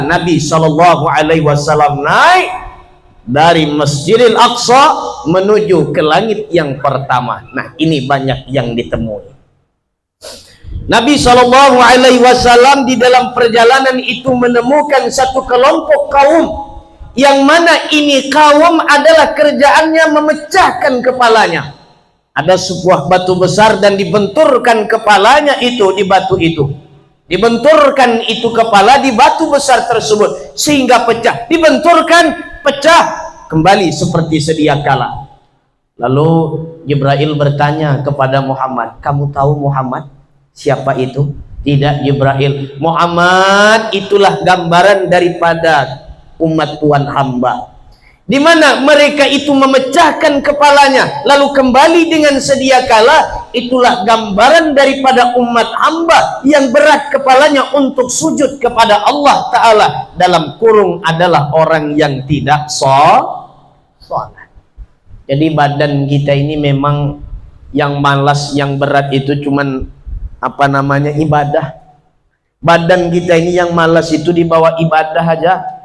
Nabi Shallallahu Alaihi Wasallam naik dari Masjidil Aqsa menuju ke langit yang pertama. Nah, ini banyak yang ditemui. Nabi Shallallahu Alaihi Wasallam di dalam perjalanan itu menemukan satu kelompok kaum yang mana ini kaum adalah kerjaannya memecahkan kepalanya. Ada sebuah batu besar dan dibenturkan kepalanya itu di batu itu. Dibenturkan itu kepala di batu besar tersebut sehingga pecah. Dibenturkan, pecah kembali seperti sedia kala. Lalu Jibril bertanya kepada Muhammad, kamu tahu Muhammad siapa itu? Tidak Jibril, Muhammad itulah gambaran daripada umat Tuhan hamba, di mana mereka itu memecahkan kepalanya lalu kembali dengan sedia kala. Itulah gambaran daripada umat hamba yang berat kepalanya untuk sujud kepada Allah Ta'ala, dalam kurung adalah orang yang tidak sholat. Jadi badan kita ini memang yang malas, yang berat itu cuman ibadah. Badan kita ini yang malas itu dibawa ibadah aja.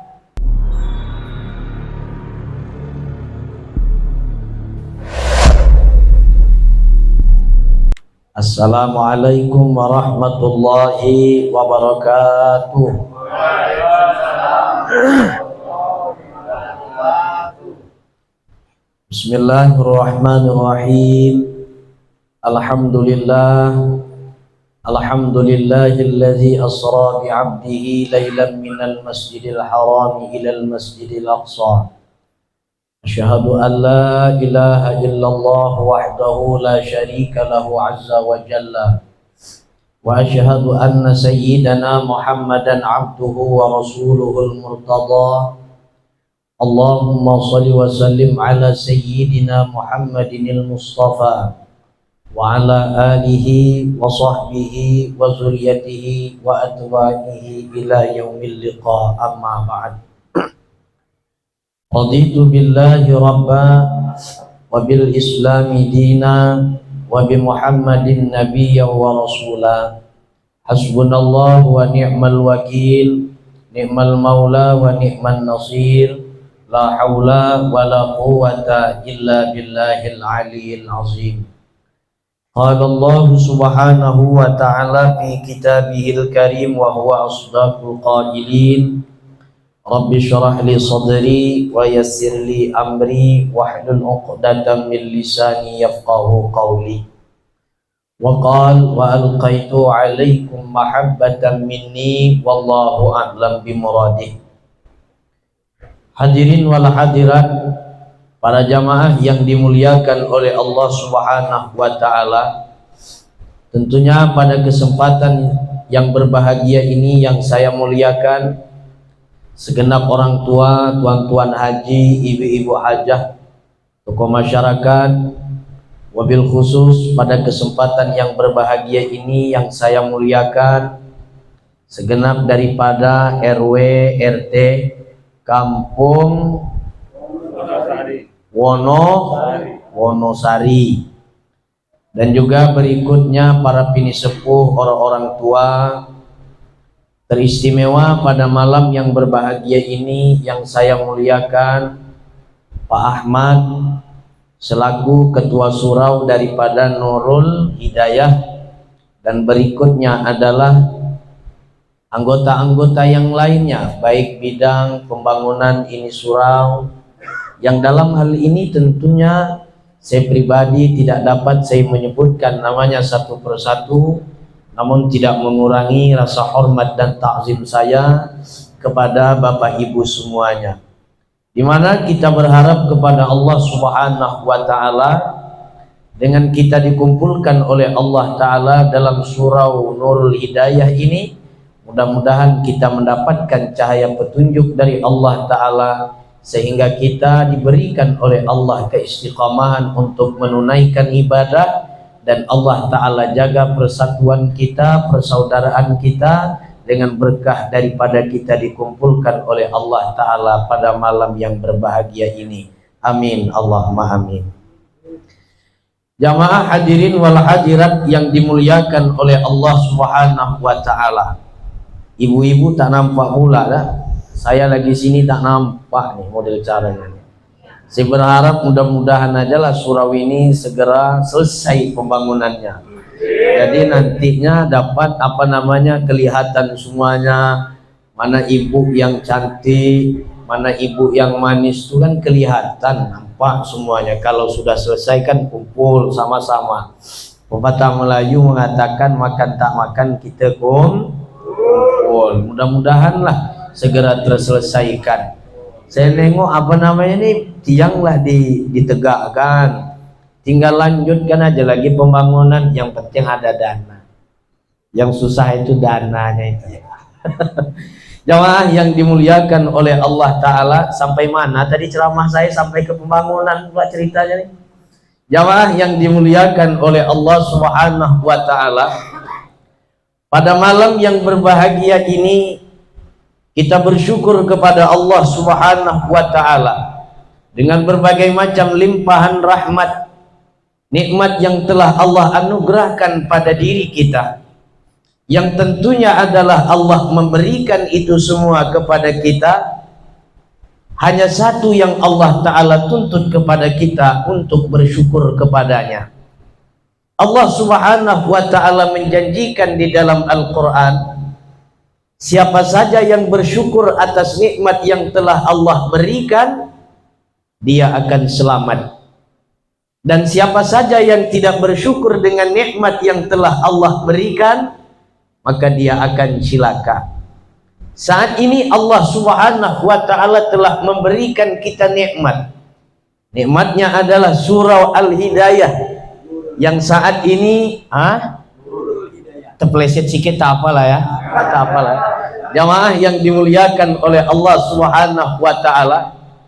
Assalamualaikum warahmatullahi wabarakatuh. Bismillahirrahmanirrahim. Alhamdulillahilladzi asra bi'abdihi laylan minal masjidil haram ilal masjidil aqsa. Asyhadu an la ilaha illallah wahdahu la syarika lahu azza wa jalla, wa asyhadu anna sayyidana Muhammadan abduhu wa rasuluhul murtada. Allahumma salli wa sallim ala sayyidina Muhammadinil mustafa wa ala alihi wa sahbihi wa zuriyatihi wa atba'ihi ila yaumil liqa, amma ba'd. Raditu billahi rabba wa bil islami dina wa bi Muhammadin nabiyya wa rasula. Hasbunallahu wa ni'mal wakil, ni'mal maula wa ni'man nasir. La haula wa la quwwata illa billahil aliyyil azim. Qala Allah subhanahu wa ta'ala fi kitabihil karim wa huwa asdaqul qailin. Rabbi syrah li sadri wa yassir li amri wahlul 'uqdatam min lisani yafqahu qawli. Wa qala wa alqaitu 'alaikum mahabbatan minni wallahu a'lam bi muradih. Hadirin wal hadirat, para jamaah yang dimuliakan oleh Allah Subhanahu wa taala. Tentunya pada kesempatan yang berbahagia ini yang saya muliakan segenap orang tua, tuan-tuan haji, ibu-ibu hajah, tokoh masyarakat, wabil khusus pada kesempatan yang berbahagia ini yang saya muliakan segenap daripada RW, RT, Kampung Wonosari, dan juga berikutnya para pinisepuh, orang-orang tua teristimewa pada malam yang berbahagia ini yang saya muliakan Pak Ahmad selaku ketua surau daripada Nurul Hidayah, dan berikutnya adalah anggota-anggota yang lainnya baik bidang pembangunan ini surau, yang dalam hal ini tentunya saya pribadi tidak dapat saya menyebutkan namanya satu persatu, namun tidak mengurangi rasa hormat dan takzim saya kepada Bapak Ibu semuanya, di mana kita berharap kepada Allah Subhanahu wa taala dengan kita dikumpulkan oleh Allah taala dalam surau Nurul Hidayah ini, mudah-mudahan kita mendapatkan cahaya petunjuk dari Allah taala sehingga kita diberikan oleh Allah keistiqamahan untuk menunaikan ibadah. Dan Allah Ta'ala jaga persatuan kita, persaudaraan kita dengan berkah daripada kita dikumpulkan oleh Allah Ta'ala pada malam yang berbahagia ini. Amin, Allahumma amin. Jamaah hadirin wal hadirat yang dimuliakan oleh Allah Subhanahu wa Ta'ala. Ibu-ibu tak nampak pula dah. Saya lagi sini tak nampak nih model caranya. Saya berharap mudah-mudahan aja lah surau ini segera selesai pembangunannya. Jadi nantinya dapat kelihatan semuanya, mana ibu yang cantik, mana ibu yang manis itu kan kelihatan, nampak semuanya. Kalau sudah selesai kan kumpul sama-sama. Pepatah Melayu mengatakan makan tak makan kita kumpul. Mudah-mudahan lah segera terselesaikan. Saya nengok ini tiang lah ditegakkan, tinggal lanjutkan aja lagi pembangunan. Yang penting ada dana, yang susah itu dananya itu. Jamaah yang dimuliakan oleh Allah Ta'ala, sampai mana tadi ceramah saya? Sampai ke pembangunan pula ceritanya nih. Jamaah yang dimuliakan oleh Allah Subhanahu wa Ta'ala, pada malam yang berbahagia ini kita bersyukur kepada Allah Subhanahu wa Ta'ala dengan berbagai macam limpahan rahmat, nikmat yang telah Allah anugerahkan pada diri kita, yang tentunya adalah Allah memberikan itu semua kepada kita. Hanya satu yang Allah Ta'ala tuntut kepada kita untuk bersyukur kepadanya. Allah Subhanahu wa Ta'ala menjanjikan di dalam Al-Quran, siapa saja yang bersyukur atas nikmat yang telah Allah berikan, dia akan selamat. Dan siapa saja yang tidak bersyukur dengan nikmat yang telah Allah berikan, maka dia akan celaka. Saat ini Allah Subhanahu wa Ta'ala telah memberikan kita nikmat. Nikmatnya adalah surau Al-Hidayah, yang saat ini terpeleset sikit tak apalah ya, tak apalah. Jamaah yang dimuliakan oleh Allah Subhanahu wa Ta'ala,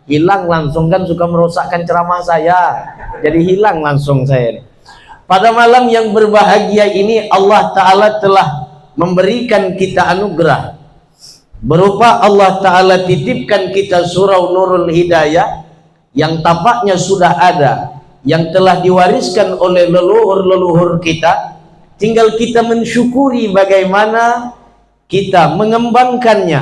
hilang langsung kan, suka merosakkan ceramah saya, jadi hilang langsung saya. Pada malam yang berbahagia ini Allah Ta'ala telah memberikan kita anugerah berupa Allah Ta'ala titipkan kita surau Nurul Hidayah yang tapaknya sudah ada, yang telah diwariskan oleh leluhur-leluhur kita. Tinggal kita mensyukuri bagaimana kita mengembangkannya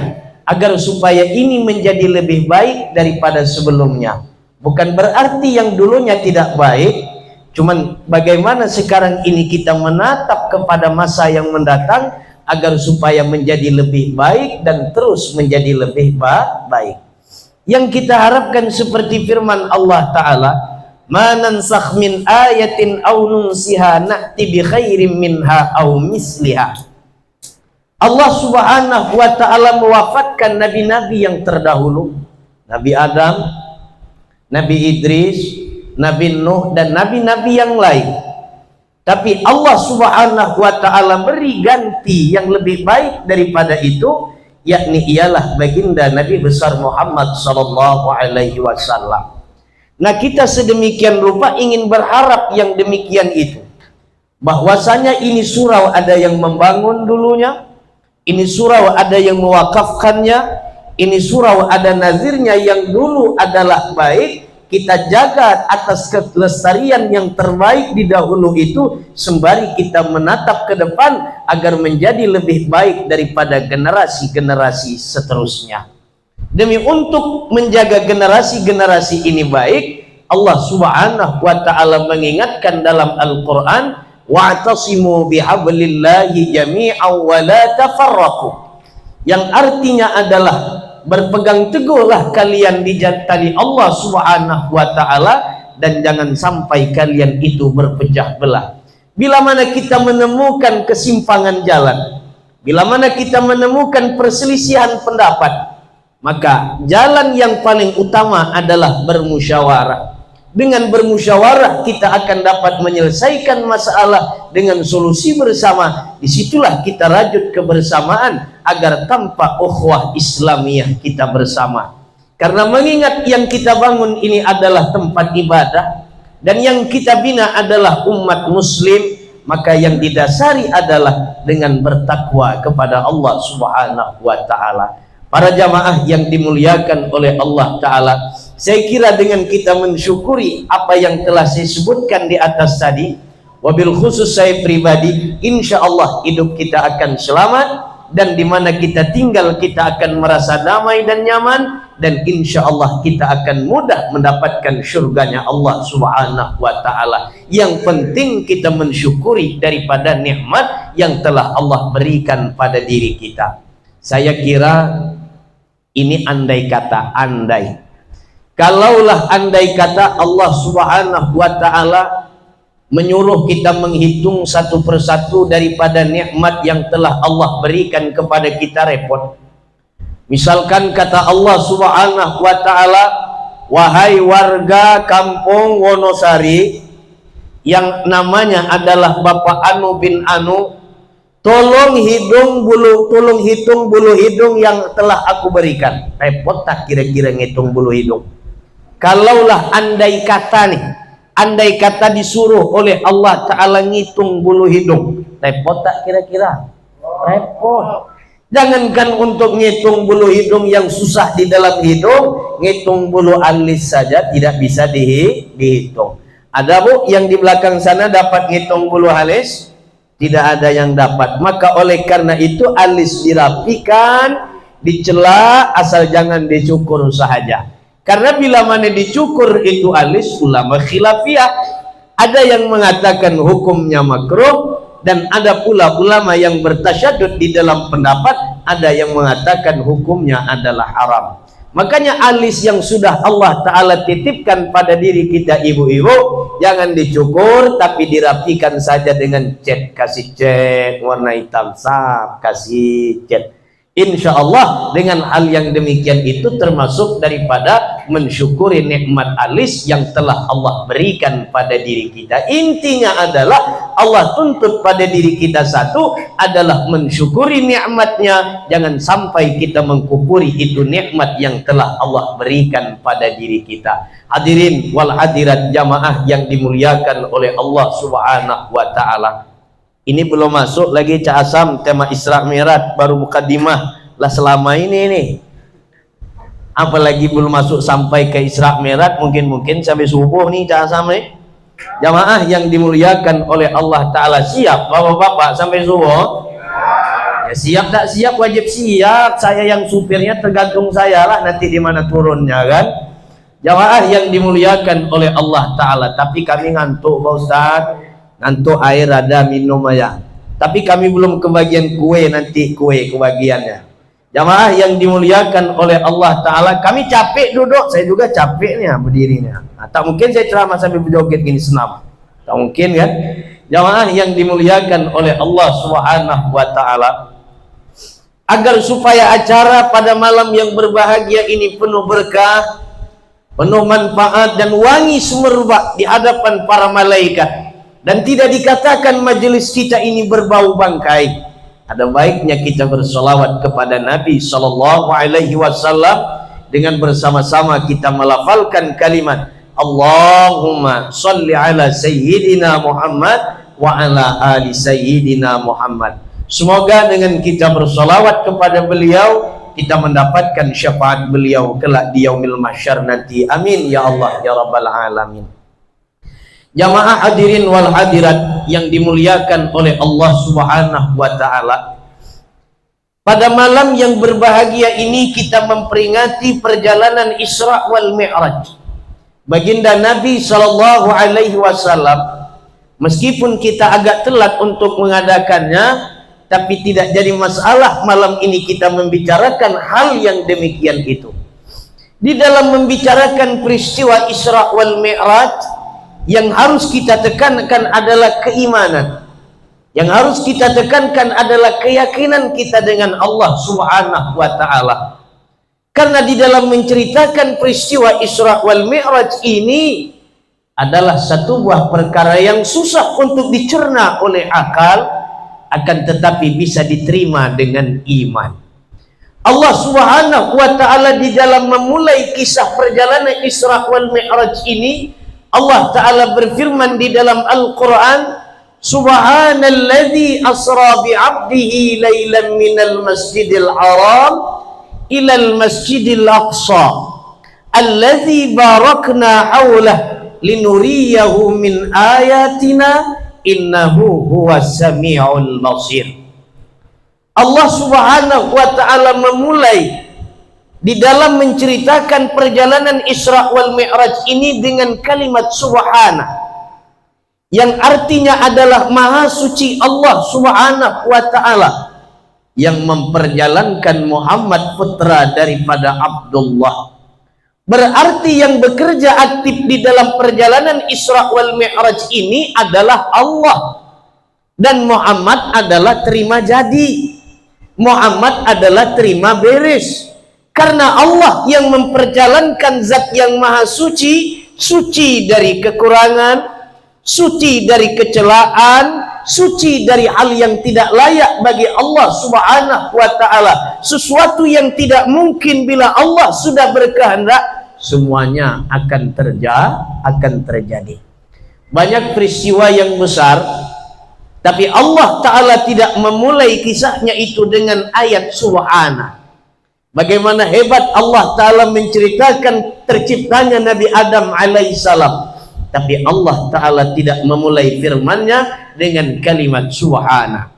agar supaya ini menjadi lebih baik daripada sebelumnya. Bukan berarti yang dulunya tidak baik, cuman bagaimana sekarang ini kita menatap kepada masa yang mendatang agar supaya menjadi lebih baik dan terus menjadi lebih baik. Yang kita harapkan seperti firman Allah Ta'ala, ma nansakh min ayatin aw nunsiha na'ti bi khairin minha aw misliha. Allah Subhanahu wa Ta'ala mewafatkan nabi-nabi yang terdahulu, Nabi Adam, Nabi Idris, Nabi Nuh, dan nabi-nabi yang lain. Tapi Allah Subhanahu wa Ta'ala beri ganti yang lebih baik daripada itu, yakni ialah baginda Nabi besar Muhammad sallallahu alaihi wasallam. Nah, kita sedemikian rupa ingin berharap yang demikian itu, bahwasanya ini surau ada yang membangun dulunya, ini surau ada yang mewakafkannya, ini surau ada nazirnya yang dulu adalah baik. Kita jaga atas kelestarian yang terbaik di dahulu itu, sembari kita menatap ke depan agar menjadi lebih baik daripada generasi-generasi seterusnya. Demi untuk menjaga generasi-generasi ini baik, Allah Subhanahu wa Ta'ala mengingatkan dalam Al-Quran, wa'tasimu bihablillahi jami'an wa la tafarraqu, yang artinya adalah berpegang teguhlah kalian di tali Allah Subhanahu wa Ta'ala, dan jangan sampai kalian itu berpecah belah. Bila mana kita menemukan kesimpangan jalan, bila mana kita menemukan perselisihan pendapat, maka jalan yang paling utama adalah bermusyawarah. Dengan bermusyawarah kita akan dapat menyelesaikan masalah dengan solusi bersama. Disitulah kita rajut kebersamaan agar tampak ukhuwah Islamiyah kita bersama. Karena mengingat yang kita bangun ini adalah tempat ibadah, dan yang kita bina adalah umat muslim, maka yang didasari adalah dengan bertakwa kepada Allah Subhanahu wa Ta'ala. Para jamaah yang dimuliakan oleh Allah Ta'ala, saya kira dengan kita mensyukuri apa yang telah saya sebutkan di atas tadi, wabil khusus saya pribadi, insya Allah hidup kita akan selamat, dan di mana kita tinggal kita akan merasa damai dan nyaman, dan insya Allah kita akan mudah mendapatkan syurganya Allah Subhanahu wa ta'ala. Yang penting kita mensyukuri daripada nikmat yang telah Allah berikan pada diri kita. Saya kira ini andai kata, kalaulah andai kata Allah Subhanahu wa ta'ala menyuruh kita menghitung satu persatu daripada nikmat yang telah Allah berikan kepada kita, repot. Misalkan kata Allah Subhanahu wa ta'ala, wahai warga kampung Wonosari yang namanya adalah Bapak Anu bin Anu, tolong hitung bulu hidung yang telah aku berikan. Repot tak kira-kira ngitung bulu hidung? Kalaulah andai kata disuruh oleh Allah Ta'ala ngitung bulu hidung, repot tak kira-kira? Repot. Jangankan untuk ngitung bulu hidung yang susah di dalam hidung, ngitung bulu alis saja tidak bisa dihitung. Ada bu yang di belakang sana dapat ngitung bulu alis? Tidak ada yang dapat. Maka oleh karena itu alis dirapikan, dicela, asal jangan dicukur sahaja. Karena bila mana dicukur itu alis, ulama khilafiyah, ada yang mengatakan hukumnya makruh, dan ada pula ulama yang bertasyadud di dalam pendapat, ada yang mengatakan hukumnya adalah haram. Makanya alis yang sudah Allah Ta'ala titipkan pada diri kita ibu-ibu, jangan dicukur tapi dirapikan saja dengan cat. Kasih cat warna hitam, sap, kasih cat. Insya Allah dengan hal yang demikian itu termasuk daripada mensyukuri nikmat alis yang telah Allah berikan pada diri kita. Intinya adalah Allah tuntut pada diri kita satu adalah mensyukuri nikmatnya. Jangan sampai kita mengkufuri itu nikmat yang telah Allah berikan pada diri kita. Hadirin wal hadirat jamaah yang dimuliakan oleh Allah Subhanahu wa ta'ala. Ini belum masuk lagi Cak Asam tema Isra Mi'raj, baru mukadimah lah selama ini nih. Apalagi belum masuk sampai ke Isra Mi'raj, mungkin sampai subuh nih Cak Asam nih. Jamaah yang dimuliakan oleh Allah Ta'ala, siap bapak-bapak sampai subuh? Ya, siap tak siap wajib siap. Saya yang supirnya tergantung saya lah nanti di mana turunnya kan. Jamaah yang dimuliakan oleh Allah Ta'ala, tapi kami ngantuk Pak Ustaz. Ngantuk air ada, minum aja. Tapi kami belum kebagian kue, nanti kue kebagiannya. Jamaah yang dimuliakan oleh Allah Ta'ala, kami capek duduk, saya juga capek nih berdirinya. Nah, tak mungkin saya ceramah sambil berjoget gini senam. Tak mungkin kan? Jamaah yang dimuliakan oleh Allah Subhanahu wa ta'ala, agar supaya acara pada malam yang berbahagia ini penuh berkah, penuh manfaat dan wangi semerbak di hadapan para malaikat, dan tidak dikatakan majelis kita ini berbau bangkai, ada baiknya kita bersolawat kepada Nabi Sallallahu Alaihi Wasallam dengan bersama-sama kita melafalkan kalimat Allahumma salli ala Sayyidina Muhammad wa ala ali Sayyidina Muhammad. Semoga dengan kita bersolawat kepada beliau, kita mendapatkan syafaat beliau kelak di yaumil mahsyar nanti. Amin ya Allah ya Rabbal Alamin. Jamaah hadirin wal hadirat yang dimuliakan oleh Allah Subhanahu wa ta'ala, pada malam yang berbahagia ini kita memperingati perjalanan Isra wal Mi'raj baginda Nabi Sallallahu Alaihi Wasallam. Meskipun kita agak telat untuk mengadakannya, tapi tidak jadi masalah. Malam ini kita membicarakan hal yang demikian itu. Di dalam membicarakan peristiwa Isra wal Mi'raj, yang harus kita tekankan adalah keimanan. Yang harus kita tekankan adalah keyakinan kita dengan Allah Subhanahu wa ta'ala. Karena di dalam menceritakan peristiwa Isra wal Mi'raj ini adalah satu buah perkara yang susah untuk dicerna oleh akal, akan tetapi bisa diterima dengan iman. Allah Subhanahu wa ta'ala di dalam memulai kisah perjalanan Isra wal Mi'raj ini, Allah Ta'ala berfirman di dalam Al-Quran, Subhanalladzi asra bi'abdihi laylan minal masjidil haram ilal masjidil aqsa alladzi barakna hawlah linuriyahu min ayatina innahu huwas sami'ul basir. Allah Subhanahu wa ta'ala memulai di dalam menceritakan perjalanan Isra wal Mi'raj ini dengan kalimat subhana, yang artinya adalah maha suci Allah Subhanahu wa ta'ala yang memperjalankan Muhammad putra daripada Abdullah. Berarti yang bekerja aktif di dalam perjalanan Isra wal Mi'raj ini adalah Allah, dan Muhammad adalah terima jadi, Muhammad adalah terima beres, karena Allah yang memperjalankan zat yang maha suci, suci dari kekurangan, suci dari kecelaan, suci dari hal yang tidak layak bagi Allah Subhanahu wa ta'ala, sesuatu yang tidak mungkin bila Allah sudah berkehendak semuanya akan terjadi. Banyak peristiwa yang besar, tapi Allah Ta'ala tidak memulai kisahnya itu dengan ayat subhana. Bagaimana hebat Allah Ta'ala menceritakan terciptanya Nabi Adam alaihissalam, tapi Allah Ta'ala tidak memulai firmannya dengan kalimat subhana.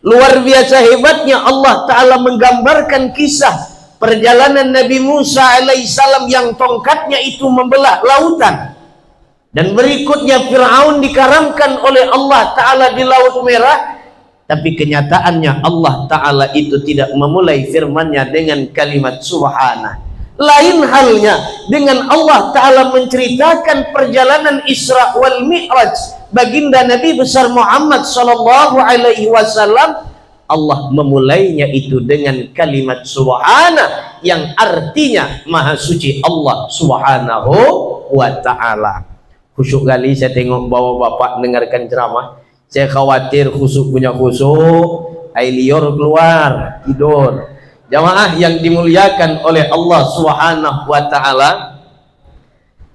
Luar biasa hebatnya Allah Ta'ala menggambarkan kisah perjalanan Nabi Musa alaihissalam yang tongkatnya itu membelah lautan, dan berikutnya Fir'aun dikaramkan oleh Allah Ta'ala di Laut Merah, tapi kenyataannya Allah Ta'ala itu tidak memulai firmannya dengan kalimat subhana. Lain halnya dengan Allah Ta'ala menceritakan perjalanan Isra wal Mi'raj baginda Nabi besar Muhammad sallallahu alaihi wasallam, Allah memulainya itu dengan kalimat subhana, yang artinya maha suci Allah Subhanahu wa ta'ala. Khusyuk kali saya tengok bawa bapak dengarkan ceramah, saya khawatir khusyuk punya khusyuk, air liur keluar, tidur. Jamaah yang dimuliakan oleh Allah Subhanahu wa ta'ala,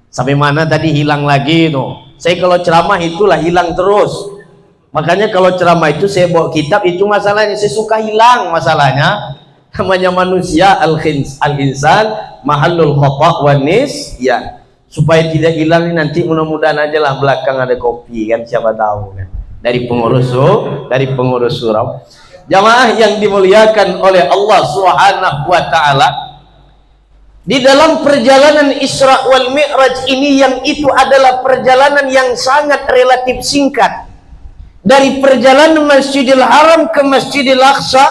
sampai mana tadi hilang lagi tuh. Saya kalau ceramah itulah hilang terus. Makanya kalau ceramah itu saya bawa kitab, itu masalahnya saya suka hilang masalahnya. Namanya manusia, al-insan mahallul khata' wa nisyan. Supaya tidak hilang nanti mudah-mudahan aja lah belakang ada kopi kan, siapa tahu kan, dari pengurus surau. Jamaah yang dimuliakan oleh Allah Subhanahu wa ta'ala, di dalam perjalanan Isra wal Mi'raj ini, yang itu adalah perjalanan yang sangat relatif singkat, dari perjalanan Masjidil Haram ke Masjidil Aqsa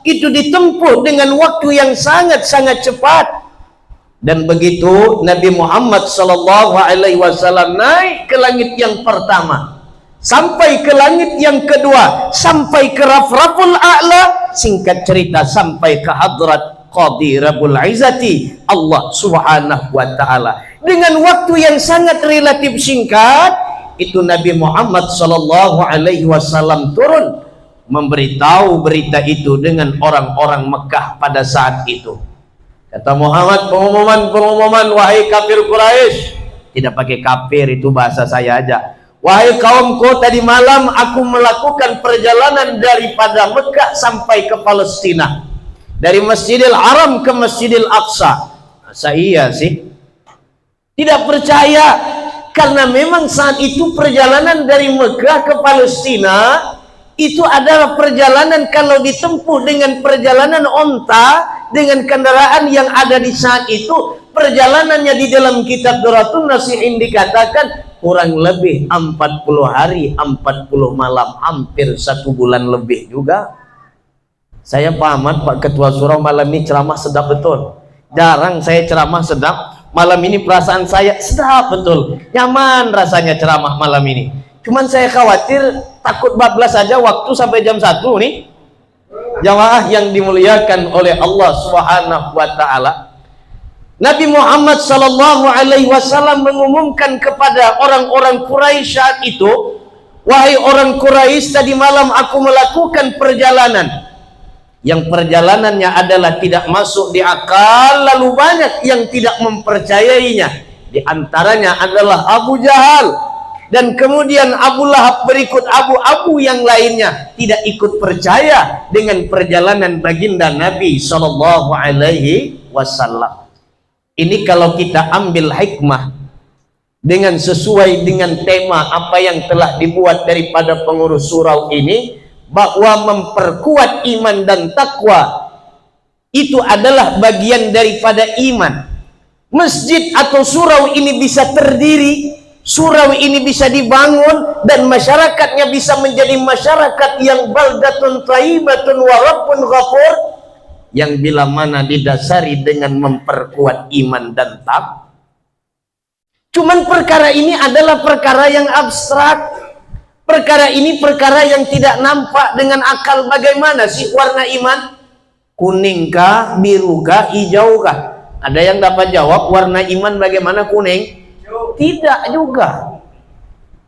itu ditempuh dengan waktu yang sangat-sangat cepat. Dan begitu Nabi Muhammad sallallahu alaihi wasallam naik ke langit yang pertama, sampai ke langit yang kedua, sampai ke Rafraful A'la, singkat cerita sampai ke hadrat Qadi Rabbul Izzati Allah Subhanahu wa ta'ala, dengan waktu yang sangat relatif singkat itu Nabi Muhammad sallallahu alaihi wasallam turun memberitahu berita itu dengan orang-orang Mekah pada saat itu. Kata Muhammad, pengumuman, wahai kafir Quraisy, tidak pakai kafir, itu bahasa saya aja. Wahai kaumku, tadi malam aku melakukan perjalanan daripada Mekah sampai ke Palestina, dari Masjidil Haram ke Masjidil Aqsa. Masa iya sih? Tidak percaya, karena memang saat itu perjalanan dari Mekah ke Palestina itu adalah perjalanan, kalau ditempuh dengan perjalanan onta, dengan kendaraan yang ada di saat itu, perjalanannya di dalam kitab Duratun Nasihin dikatakan kurang lebih 40 hari 40 malam, hampir 1 bulan lebih juga. Saya pahaman Pak Ketua Surau, malam ini ceramah sedap betul. Jarang saya ceramah sedap. Malam ini perasaan saya sedap betul, nyaman rasanya ceramah malam ini. Cuman saya khawatir takut bablas saja waktu sampai jam 1 nih. Jamaah yang dimuliakan oleh Allah Subhanahu wa ta'ala, Nabi Muhammad sallallahu alaihi wasallam mengumumkan kepada orang-orang Quraisy saat itu, wahai orang Quraisy, tadi malam aku melakukan perjalanan yang perjalanannya adalah tidak masuk di akal, lalu banyak yang tidak mempercayainya. Di antaranya adalah Abu Jahal, dan kemudian Abu Lahab, berikut abu-abu yang lainnya tidak ikut percaya dengan perjalanan baginda Nabi sallallahu alaihi wasallam. Ini kalau kita ambil hikmah dengan sesuai dengan tema apa yang telah dibuat daripada pengurus surau ini, bahwa memperkuat iman dan takwa itu adalah bagian daripada iman. Masjid atau surau ini bisa terdiri, surau ini bisa dibangun, dan masyarakatnya bisa menjadi masyarakat yang baldatun thayyibatun wa rabbun ghafur, yang bila mana didasari dengan memperkuat iman dan takwa. Cuman perkara ini adalah perkara yang abstrak. Perkara ini perkara yang tidak nampak dengan akal. Bagaimana sih warna iman? Kuning kah, biru kah, hijau kah? Ada yang dapat jawab warna iman bagaimana? Kuning? Tidak juga.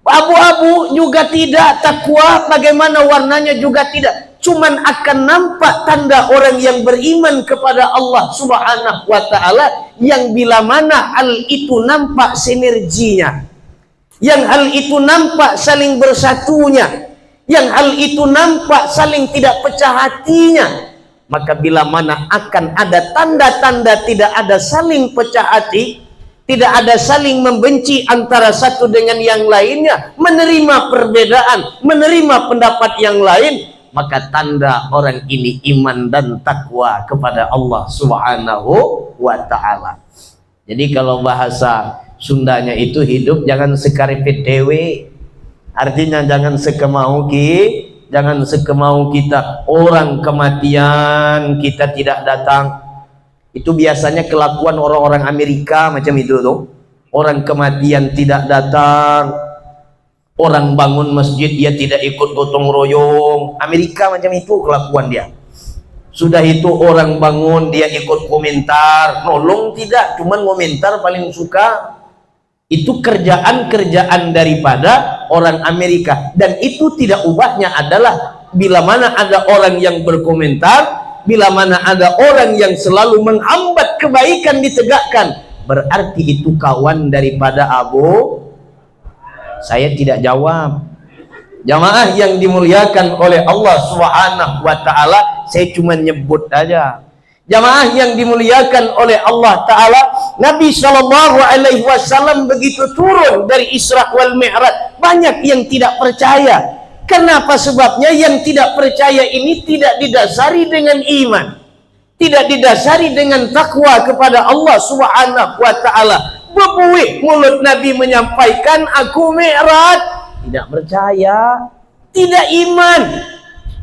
Abu-abu juga tidak. Takwa bagaimana warnanya juga tidak. Cuman akan nampak tanda orang yang beriman kepada Allah Subhanahu wa ta'ala, yang bila mana hal itu nampak sinerginya, yang hal itu nampak saling bersatunya, yang hal itu nampak saling tidak pecah hatinya, maka bila mana akan ada tanda-tanda tidak ada saling pecah hati, tidak ada saling membenci antara satu dengan yang lainnya, menerima perbedaan, menerima pendapat yang lain, maka tanda orang ini iman dan takwa kepada Allah Subhanahu wa ta'ala. Jadi kalau bahasa Sundanya itu, hidup jangan sekaripit dewe, artinya jangan sekemau jangan sekemau kita. Orang kematian kita tidak datang, itu biasanya kelakuan orang-orang Amerika macam itu tuh. Orang kematian tidak datang, orang bangun masjid dia tidak ikut gotong royong. Amerika macam itu kelakuan dia. Sudah itu orang bangun dia ikut komentar, nolong tidak, cuman komentar paling suka. Itu kerjaan-kerjaan daripada orang Amerika, dan itu tidak ubahnya adalah bila mana ada orang yang berkomentar, bila mana ada orang yang selalu menghambat kebaikan ditegakkan, berarti itu kawan daripada Abu. Saya tidak jawab. Jamaah yang dimuliakan oleh Allah Subhanahu wa ta'ala, saya cuma nyebut aja. Jamaah yang dimuliakan oleh Allah ta'ala, Nabi SAW begitu turun dari Isra wal Mi'raj, banyak yang tidak percaya. Kenapa sebabnya? Yang tidak percaya ini tidak didasari dengan iman, tidak didasari dengan takwa kepada Allah Subhanahu wa ta'ala. Bebuih mulut Nabi menyampaikan aku Mi'raj, tidak percaya, tidak iman.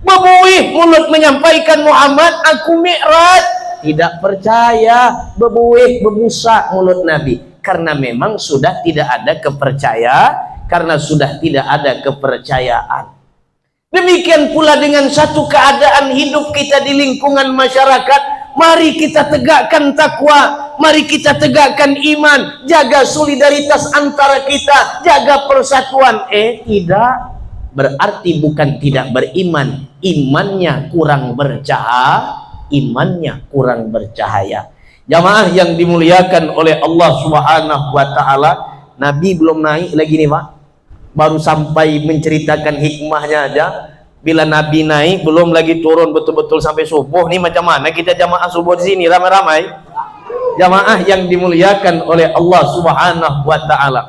Bebuih mulut menyampaikan Muhammad aku Mi'raj, tidak percaya. Bebuih bebusa mulut Nabi, karena memang sudah tidak ada kepercayaan, karena sudah tidak ada kepercayaan. Demikian pula dengan satu keadaan hidup kita di lingkungan masyarakat. Mari kita tegakkan takwa, mari kita tegakkan iman, jaga solidaritas antara kita, jaga persatuan. Tidak, berarti bukan tidak beriman, imannya kurang bercahaya. Jamaah yang dimuliakan oleh Allah Subhanahu wa ta'ala, Nabi belum naik lagi nih Pak, baru sampai menceritakan hikmahnya aja. Bila Nabi naik belum lagi turun betul-betul sampai subuh. Nih macam mana kita jamaah subuh di sini ramai-ramai? Jamaah yang dimuliakan oleh Allah Subhanahu wa ta'ala,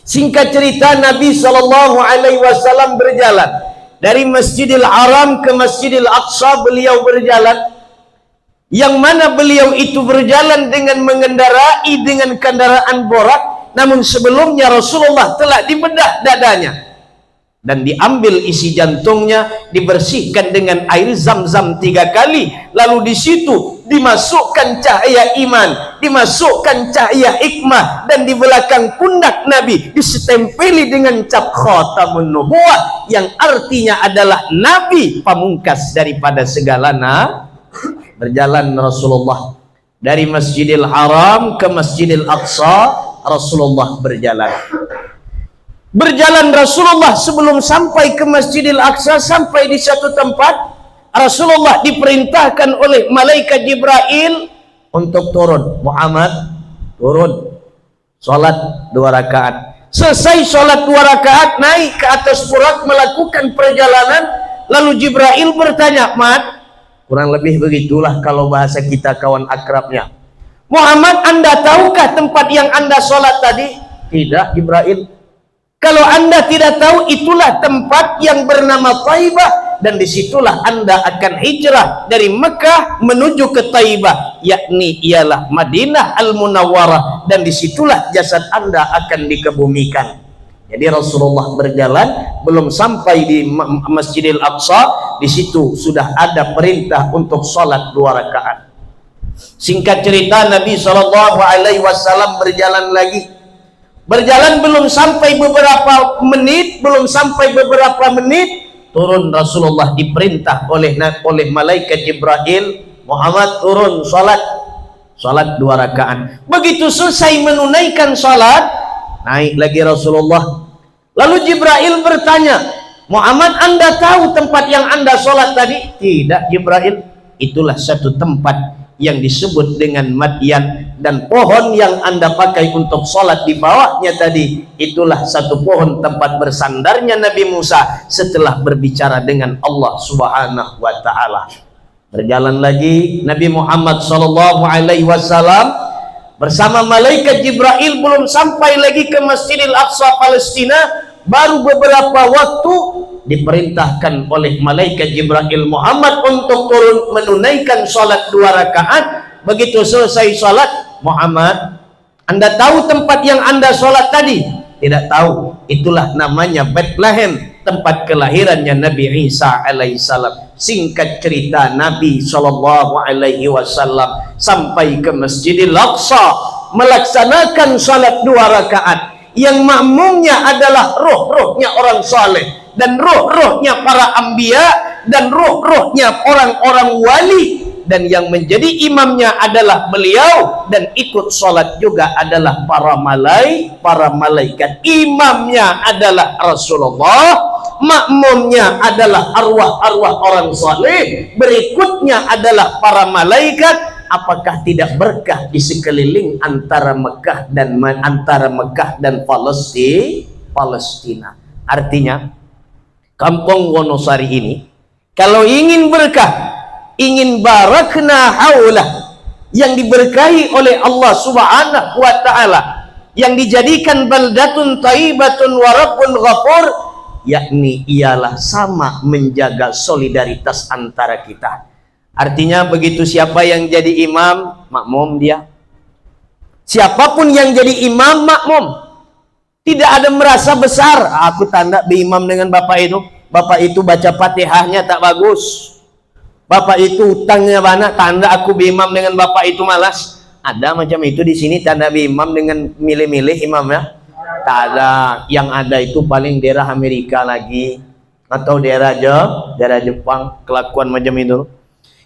singkat cerita, Nabi SAW berjalan dari Masjidil Haram ke Masjidil Aqsa. Beliau berjalan, yang mana beliau itu berjalan dengan mengendarai dengan kendaraan borak. Namun sebelumnya Rasulullah telah dibedah dadanya dan diambil isi jantungnya, dibersihkan dengan air zam-zam 3 kali, lalu di situ dimasukkan cahaya iman, dimasukkan cahaya hikmah, dan di belakang pundak Nabi disitempeli dengan cap khatamun nubuwah, yang artinya adalah Nabi pamungkas daripada segala berjalan Rasulullah dari Masjidil Haram ke Masjidil Aqsa. Rasulullah berjalan Rasulullah sebelum sampai ke Masjidil Aqsa, sampai di satu tempat Rasulullah diperintahkan oleh malaikat Jibril untuk turun. Muhammad, turun, sholat 2 rakaat. Selesai sholat 2 rakaat, naik ke atas burak melakukan perjalanan. Lalu Jibril bertanya, Mat, kurang lebih begitulah kalau bahasa kita kawan akrabnya, Muhammad, Anda tahukah tempat yang Anda sholat tadi? Tidak, Jibril. Kalau Anda tidak tahu, itulah tempat yang bernama Taibah, dan disitulah Anda akan hijrah dari Mekah menuju ke Taibah, yakni ialah Madinah Al-Munawwarah, dan disitulah jasad Anda akan dikebumikan. Jadi Rasulullah berjalan, belum sampai di Masjidil Aqsa, di situ sudah ada perintah untuk sholat 2 rakaat. Singkat cerita, Nabi SAW berjalan lagi. Berjalan belum sampai beberapa menit, turun Rasulullah, diperintah oleh malaikat Jibril, Muhammad turun salat 2 rakaat. Begitu selesai menunaikan salat, naik lagi Rasulullah. Lalu Jibril bertanya, Muhammad, Anda tahu tempat yang Anda salat tadi? Tidak Jibril, itulah satu tempat yang disebut dengan Madyan, dan pohon yang Anda pakai untuk sholat di bawahnya tadi, itulah satu pohon tempat bersandarnya Nabi Musa setelah berbicara dengan Allah Subhanahu wa Ta'ala. Berjalan lagi Nabi Muhammad SAW bersama malaikat Jibril, belum sampai lagi ke Masjidil Aqsa Palestina, baru beberapa waktu diperintahkan oleh malaikat Jibril Muhammad untuk turun menunaikan salat 2 rakaat. Begitu selesai salat, Muhammad, Anda tahu tempat yang Anda salat tadi? Tidak tahu. Itulah namanya Bethlehem, tempat kelahirannya Nabi Isa alaihissalam. Singkat cerita, Nabi SAW sampai ke Masjidil Aqsa melaksanakan salat 2 rakaat, yang makmumnya adalah roh-rohnya orang saleh, dan roh-rohnya para anbiya, dan roh-rohnya orang-orang wali, dan yang menjadi imamnya adalah beliau, dan ikut sholat juga adalah para malaikat. Imamnya adalah Rasulullah, makmumnya adalah arwah-arwah orang saleh, berikutnya adalah para malaikat. Apakah tidak berkah di sekeliling antara Mekah dan Palestina? Artinya, Kampung Wonosari ini kalau ingin berkah, ingin barakna haulah, yang diberkahi oleh Allah Subhanahu wa Ta'ala, yang dijadikan baldatun thayyibatun wa rabbun ghafur, yakni ialah sama menjaga solidaritas antara kita. Artinya begitu siapa yang jadi imam, makmum dia. Siapapun yang jadi imam, makmum. Tidak ada merasa besar, aku tanda beimam dengan bapak itu baca Fatihahnya tak bagus, bapak itu utangnya banyak, tanda aku beimam dengan bapak itu malas. Ada macam itu di sini, tanda beimam dengan milih-milih imamnya? Tak ada. Yang ada itu paling daerah Amerika lagi, atau daerah Jepang, kelakuan macam itu.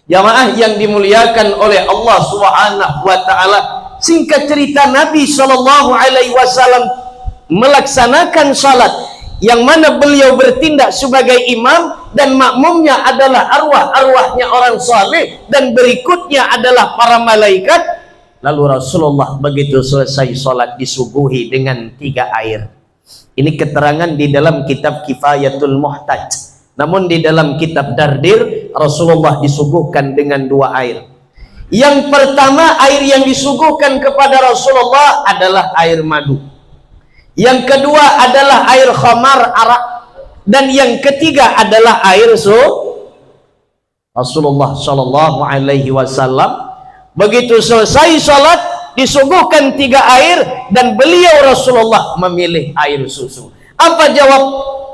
Jamaah yang dimuliakan oleh Allah Subhanahu wa Ta'ala, singkat cerita, Nabi SAW melaksanakan salat yang mana beliau bertindak sebagai imam, dan makmumnya adalah arwah-arwahnya orang saleh, dan berikutnya adalah para malaikat. Lalu Rasulullah begitu selesai salat disuguhi dengan 3 air. Ini keterangan di dalam kitab Kifayatul Muhtaj. Namun di dalam kitab Dardir, Rasulullah disuguhkan dengan 2 air. Yang pertama, air yang disuguhkan kepada Rasulullah adalah air madu. Yang kedua adalah air khamar, arak. Dan yang ketiga adalah air Rasulullah SAW begitu selesai salat disuguhkan 3 air, dan beliau Rasulullah memilih air susu. Apa jawab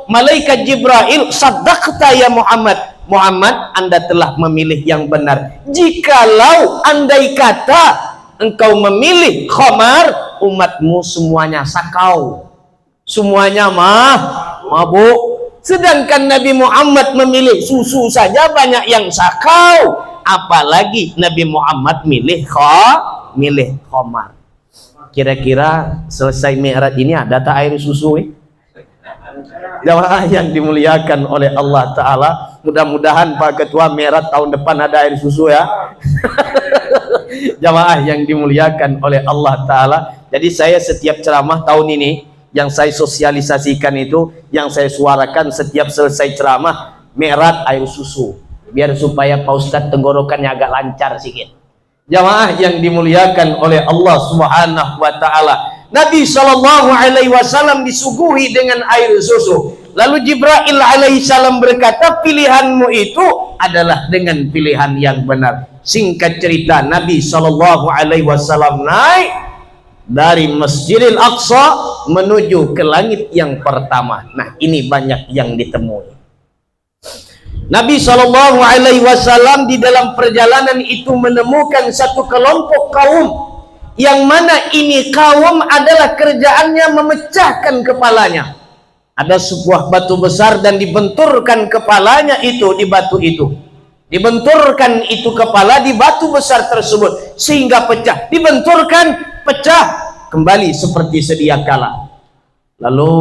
malaikat Jibril? Saddaqta ya Muhammad. Muhammad, Anda telah memilih yang benar. Jikalau andai kata engkau memilih khamar, umatmu semuanya sakau, semuanya mabuk. Sedangkan Nabi Muhammad memilih susu saja banyak yang sakau, apalagi Nabi Muhammad milih khamar. Kira-kira selesai Mi'raj ini ada tak air susu? Jamaah yang dimuliakan oleh Allah Ta'ala, mudah-mudahan Pak Ketua Mi'raj tahun depan ada air susu ya. Jamaah yang dimuliakan oleh Allah Ta'ala, jadi saya setiap ceramah tahun ini, yang saya sosialisasikan itu, yang saya suarakan setiap selesai ceramah, Mi'raj air susu, biar supaya Pak Ustadz tenggorokannya agak lancar sedikit. Jamaah yang dimuliakan oleh Allah Subhanahu wa Ta'ala, Nabi Shallallahu Alaihi Wasallam disuguhi dengan air susu. Lalu Jibril alaihissalam berkata, pilihanmu itu adalah dengan pilihan yang benar. Singkat cerita, Nabi Shallallahu Alaihi Wasallam naik dari Masjidil Aqsa menuju ke langit yang pertama. Nah, ini banyak yang ditemui. Nabi Shallallahu Alaihi Wasallam di dalam perjalanan itu menemukan satu kelompok kaum, yang mana ini kaum adalah kerjaannya memecahkan kepalanya. Ada sebuah batu besar dan dibenturkan kepalanya itu di batu itu. Dibenturkan itu kepala di batu besar tersebut sehingga pecah. Dibenturkan, pecah kembali seperti sedia kala. Lalu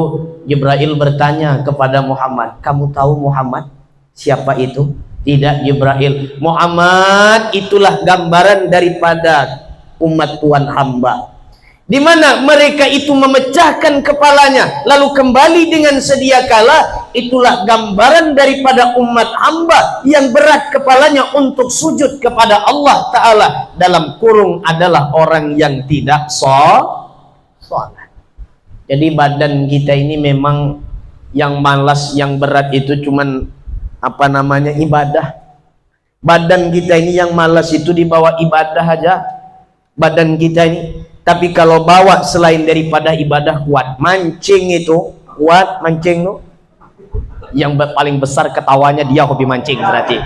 Jibril bertanya kepada Muhammad, kamu tahu Muhammad siapa itu? Tidak Jibril, Muhammad itulah gambaran daripada umat Tuhan hamba, di mana mereka itu memecahkan kepalanya lalu kembali dengan sedia kala. Itulah gambaran daripada umat hamba yang berat kepalanya untuk sujud kepada Allah Ta'ala, dalam kurung adalah orang yang tidak sholat. Jadi badan kita ini memang yang malas, yang berat itu cuman apa namanya, ibadah. Badan kita ini yang malas itu dibawa ibadah aja badan kita ini. Tapi kalau bawa selain daripada ibadah kuat, mancing itu kuat, mancing tuh yang paling besar ketawanya dia hobi mancing. Berarti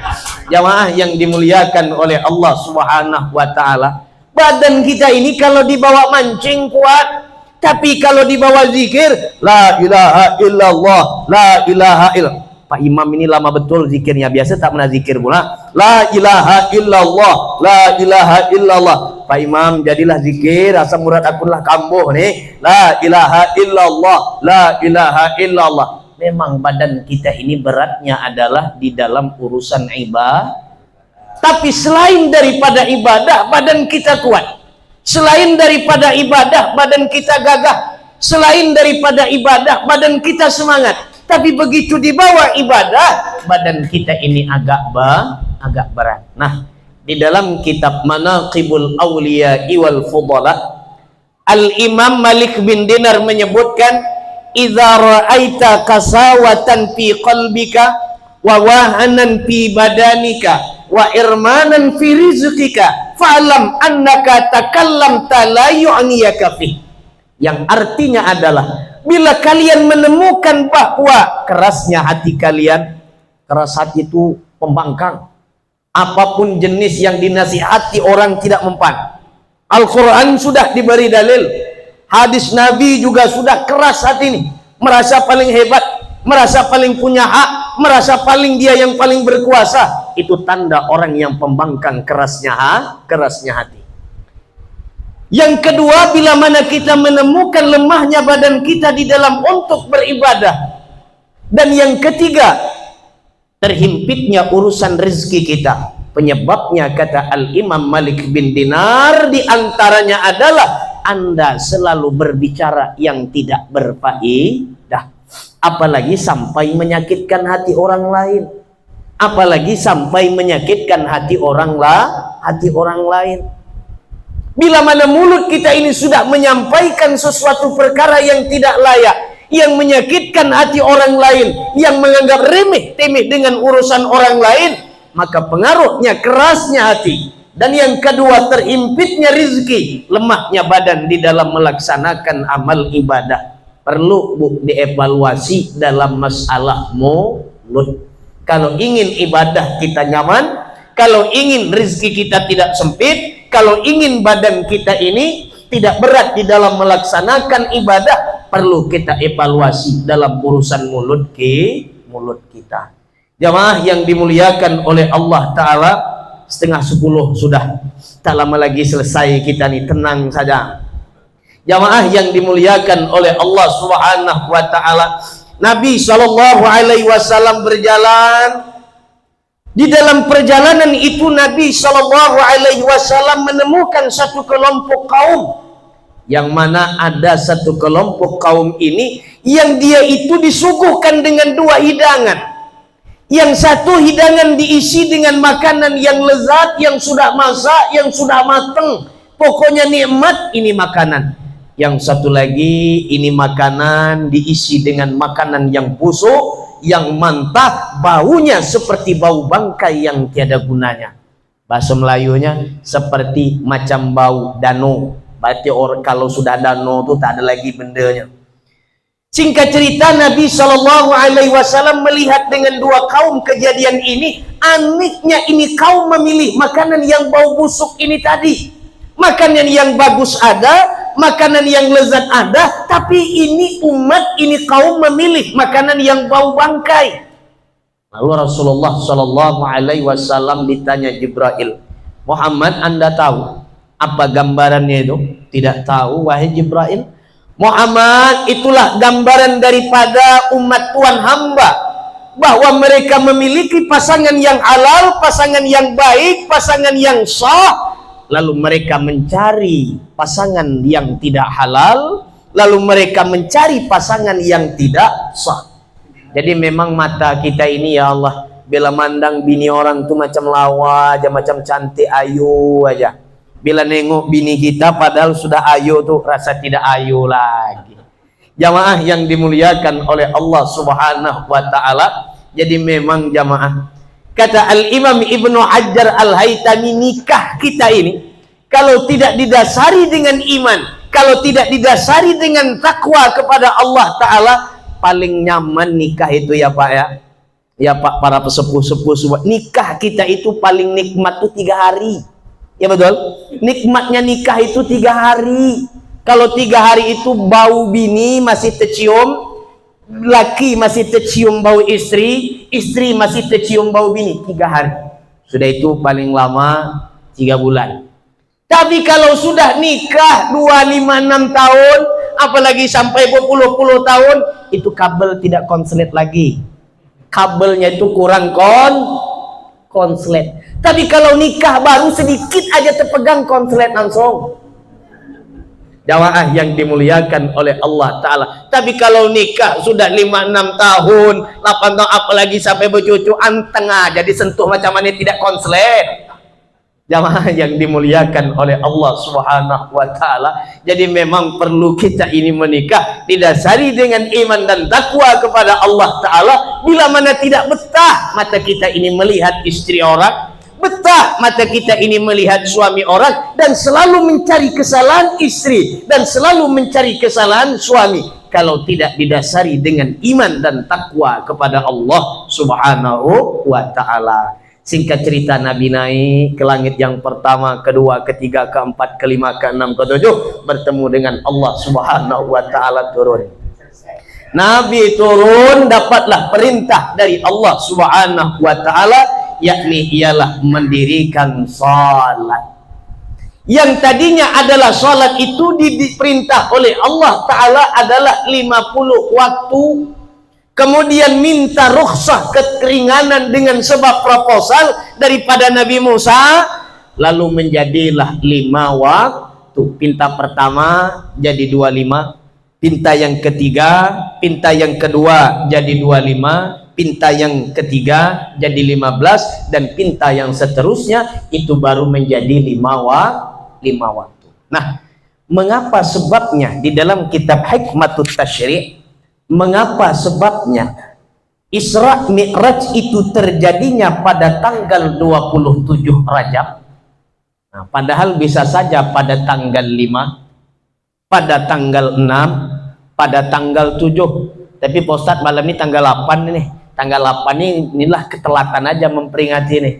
jamaah yang dimuliakan oleh Allah Subhanahu wa taala, badan kita ini kalau dibawa mancing kuat, tapi kalau dibawa zikir la ilaha illallah, la ilaha illallah. Pak Imam ini lama betul zikirnya, biasa tak pernah zikir pula. La ilaha illallah, la ilaha illallah. Pak Imam jadilah zikir, asam murad akunlah kambuh nih. La ilaha illallah, la ilaha illallah. Memang badan kita ini beratnya adalah di dalam urusan ibadah. Tapi selain daripada ibadah, badan kita kuat. Selain daripada ibadah, badan kita gagah. Selain daripada ibadah, badan kita semangat. Tapi begitu dibawa ibadah, badan kita ini agak berat. Nah, di dalam kitab Manaqibul Awliya wal Fudala, Al-Imam Malik bin Dinar menyebutkan, idza ra'aita kasawatan fi qalbika wa wahanan fi badanika wa irmanan fi rizqika fa'lam annaka takallamta la yu'niyaka fi. Yang artinya adalah, bila kalian menemukan bahwa kerasnya hati kalian, keras hati itu pembangkang, apapun jenis yang dinasihati orang tidak mempan. Al-Quran sudah diberi dalil, hadis Nabi juga sudah keras hati ini, merasa paling hebat, merasa paling punya hak, merasa paling dia yang paling berkuasa. Itu tanda orang yang pembangkang kerasnya hati. Yang kedua, bila mana kita menemukan lemahnya badan kita di dalam untuk beribadah. Dan yang ketiga, terhimpitnya urusan rezeki kita. Penyebabnya, kata Al-Imam Malik bin Dinar, diantaranya adalah Anda selalu berbicara yang tidak berfaedah, apalagi sampai menyakitkan hati orang lain, apalagi sampai menyakitkan hati orang lain. Bila mana mulut kita ini sudah menyampaikan sesuatu perkara yang tidak layak, yang menyakitkan hati orang lain, yang menganggap remeh-temeh dengan urusan orang lain, maka pengaruhnya kerasnya hati. Dan yang kedua, terhimpitnya rizki, lemahnya badan di dalam melaksanakan amal ibadah. Perlu dievaluasi dalam masalah mulut. Kalau ingin ibadah kita nyaman, kalau ingin rizki kita tidak sempit, kalau ingin badan kita ini tidak berat di dalam melaksanakan ibadah, perlu kita evaluasi dalam urusan mulut kita. Jamaah yang dimuliakan oleh Allah Ta'ala, 9:30 sudah, tak lama lagi selesai kita nih, tenang saja. Jamaah yang dimuliakan oleh Allah Subhanahu wa Ta'ala, Nabi SAW berjalan. Di dalam perjalanan itu Nabi SAW menemukan satu kelompok kaum, yang mana ada satu kelompok kaum ini yang dia itu disuguhkan dengan dua hidangan. Yang satu hidangan diisi dengan makanan yang lezat, yang sudah masak, yang sudah matang, pokoknya nikmat ini makanan. Yang satu lagi ini makanan diisi dengan makanan yang busuk, yang mantap, baunya seperti bau bangkai yang tiada gunanya. Bahasa Melayunya seperti macam bau danau. Berarti orang kalau sudah danau tuh tak ada lagi bendanya. Singkat cerita, Nabi SAW melihat dengan dua kaum kejadian ini. Anehnya ini kaum memilih makanan yang bau busuk ini tadi. Makanan yang bagus ada, makanan yang lezat ada, tapi ini umat, ini kaum memilih makanan yang bau bangkai. Lalu Rasulullah SAW ditanya Jibril, Muhammad, Anda tahu apa gambarannya itu? Tidak tahu, wahai Jibril. Muhammad, itulah gambaran daripada umat Tuhan hamba, bahwa mereka memiliki pasangan yang halal, pasangan yang baik, pasangan yang sah. Lalu mereka mencari pasangan yang tidak halal, lalu mereka mencari pasangan yang tidak sah. Jadi memang mata kita ini, ya Allah, bila mandang bini orang tuh macam lawa aja, macam cantik ayu aja. Bila nengok bini kita padahal sudah ayu tuh rasa tidak ayu lagi. Jamaah yang dimuliakan oleh Allah Subhanahu wa taala. Jadi memang jamaah, kata Al-Imam Ibnu Hajar Al-Haytami, nikah kita ini kalau tidak didasari dengan iman, kalau tidak didasari dengan takwa kepada Allah Ta'ala, paling nyaman nikah itu ya Pak ya. Ya Pak, para pesepuh-sepuh, nikah kita itu paling nikmat tuh 3 hari. Ya betul? Nikmatnya nikah itu 3 hari. Kalau 3 hari itu bau bini masih tercium, laki masih tercium bau istri, istri masih tercium bau bini, 3 hari. Sudah itu paling lama 3 bulan. Tapi kalau sudah nikah 2, 5, 6 tahun, apalagi sampai berpuluh-puluh tahun, itu kabel tidak konslet lagi. Kabelnya itu kurang konslet. Tapi kalau nikah baru sedikit aja terpegang konslet langsung. Jamaah yang dimuliakan oleh Allah Ta'ala. Tapi kalau nikah sudah 5, 6 tahun, 8 tahun, apalagi sampai bercucu, anteng aja disentuh macam mana tidak konslet. Jamaah yang dimuliakan oleh Allah Subhanahu wa taala. Jadi memang perlu kita ini menikah didasari dengan iman dan takwa kepada Allah Ta'ala. Bila mana tidak betah mata kita ini melihat istri orang, betah mata kita ini melihat suami orang, dan selalu mencari kesalahan istri dan selalu mencari kesalahan suami, kalau tidak didasari dengan iman dan takwa kepada Allah Subhanahu wa ta'ala. Singkat cerita, Nabi naik ke langit yang pertama, kedua, ketiga, keempat, kelima, keenam, ketujuh, bertemu dengan Allah Subhanahu wa ta'ala turun. Nabi turun, dapatlah perintah dari Allah Subhanahu wa ta'ala, yakni ialah mendirikan salat. Yang tadinya adalah salat itu diperintah oleh Allah Ta'ala adalah 50 waktu. Kemudian minta rukhsah, keringanan dengan sebab proposal daripada Nabi Musa, lalu menjadilah 5 waktu. Pinta pertama jadi 25, pinta yang ketiga, pinta yang kedua jadi 25, pinta yang ketiga jadi 15, dan pinta yang seterusnya itu baru menjadi 5 waktu. Nah, mengapa sebabnya di dalam kitab Hikmatut Tasyri', mengapa sebabnya Isra Mi'raj itu terjadinya pada tanggal 27 Rajab? Nah, padahal bisa saja pada tanggal 5, pada tanggal 6, pada tanggal 7. Tapi Pak Ustadz malam ini tanggal 8 nih. Tanggal 8 ini, inilah ketelatan aja memperingati nih.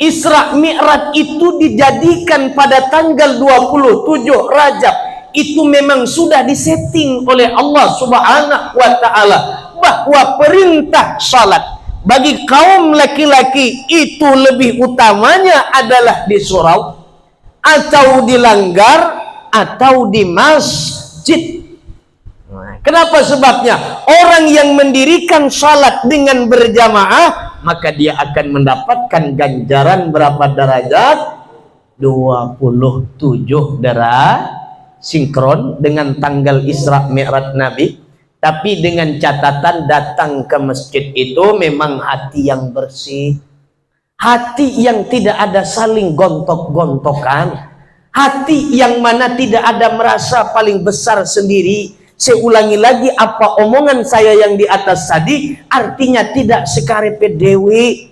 Isra Mi'raj itu dijadikan pada tanggal 27 Rajab. Itu memang sudah disetting oleh Allah Subhanahu wa ta'ala, bahwa perintah salat bagi kaum laki-laki itu lebih utamanya adalah di surau, atau dilanggar, atau di masjid. Kenapa sebabnya? Orang yang mendirikan salat dengan berjamaah, maka dia akan mendapatkan ganjaran berapa derajat? 27 derajat, sinkron dengan tanggal Isra Mi'raj Nabi. Tapi dengan catatan datang ke masjid itu memang hati yang bersih, hati yang tidak ada saling gontok-gontokan, Hati yang mana tidak ada merasa paling besar sendiri. Saya ulangi lagi apa omongan saya yang di atas tadi, artinya tidak sekarepe dewi.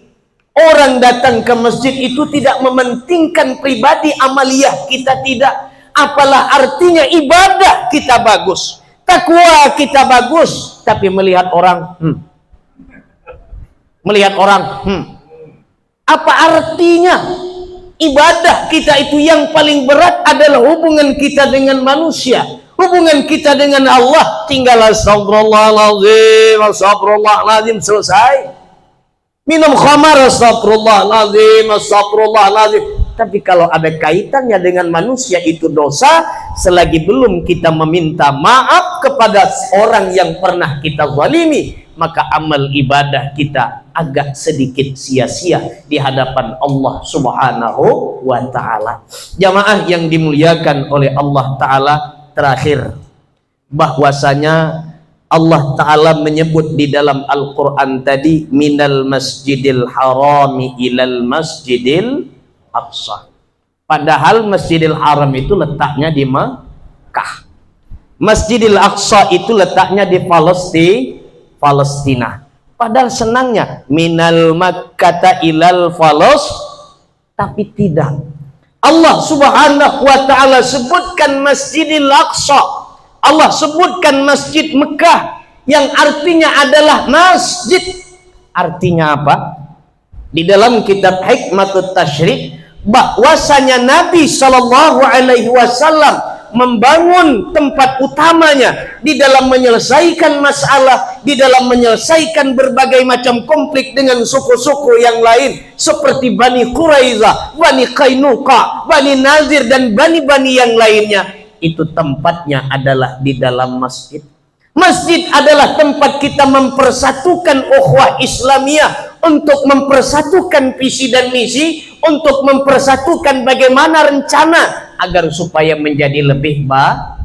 Orang datang ke masjid itu tidak mementingkan pribadi amaliyah kita, tidak. Apalah artinya ibadah kita bagus, takwa kita bagus, tapi melihat orang, apa artinya? Ibadah kita itu yang paling berat adalah hubungan kita dengan manusia, hubungan kita dengan Allah. Tinggal astagfirullahaladzim, selesai. Minum khamar, astagfirullahaladzim. Tapi kalau ada kaitannya dengan manusia itu dosa, selagi belum kita meminta maaf kepada orang yang pernah kita zalimi, maka amal ibadah kita agak sedikit sia-sia di hadapan Allah Subhanahu wa ta'ala. Jamaah yang dimuliakan oleh Allah ta'ala, terakhir bahwasanya Allah ta'ala menyebut di dalam Al-Quran tadi, minal masjidil harami ilal masjidil aqsa. Padahal Masjidil Haram itu letaknya di Makkah, Masjidil Aqsa itu letaknya di Palestina. Padahal senangnya minal makkata ilal falos, tapi tidak. Allah Subhanahu wa ta'ala sebutkan Masjidil Aqsa, Allah sebutkan Masjid Mekah, yang artinya adalah masjid. Artinya apa? Di dalam kitab Hikmatut Tasyrik, bahwasanya Nabi Shallallahu Alaihi Wasallam membangun tempat utamanya di dalam menyelesaikan masalah, di dalam menyelesaikan berbagai macam konflik dengan suku-suku yang lain seperti Bani Quraiza, Bani Qainuqa, Bani Nazir dan Bani yang lainnya. Itu tempatnya adalah di dalam masjid. Masjid adalah tempat kita mempersatukan ukhuwah Islamiyah, untuk mempersatukan visi dan misi, untuk mempersatukan bagaimana rencana agar supaya menjadi lebih baik.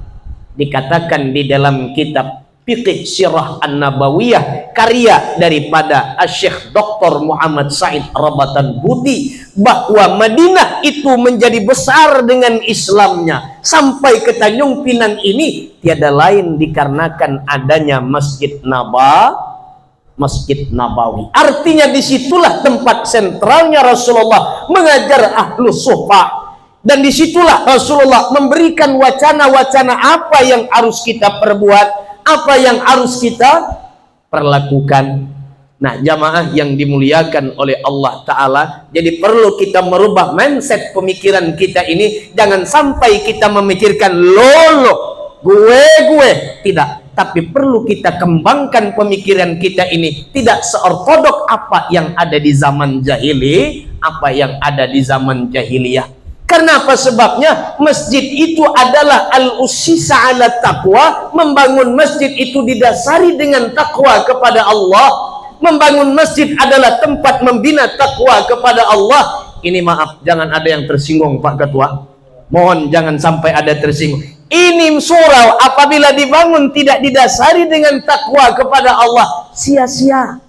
Dikatakan di dalam kitab Fiqh Sirah An-Nabawiyah karya daripada Syekh Dr. Muhammad Said Rabatan Buti, bahwa Madinah itu menjadi besar dengan Islamnya sampai ke Tanjung Pinang ini tiada lain dikarenakan adanya Masjid Nabawi. Artinya disitulah tempat sentralnya Rasulullah mengajar Ahlus Suffah, dan disitulah Rasulullah memberikan wacana-wacana apa yang harus kita perbuat, apa yang harus kita perlakukan. Nah, jamaah yang dimuliakan oleh Allah Ta'ala, jadi perlu kita merubah mindset pemikiran kita ini. Jangan sampai kita memikirkan lolo, gue, tidak. Tapi perlu kita kembangkan pemikiran kita ini, tidak seortodok apa yang ada di zaman jahili, apa yang ada di zaman jahiliyah. Karena apa sebabnya? Masjid itu adalah al-ussisa ala taqwa. Membangun masjid itu didasari dengan takwa kepada Allah. Membangun masjid adalah tempat membina takwa kepada Allah. Ini maaf, jangan ada yang tersinggung Pak Ketua. Mohon jangan sampai ada tersinggung. Ini surau apabila dibangun tidak didasari dengan takwa kepada Allah, sia-sia.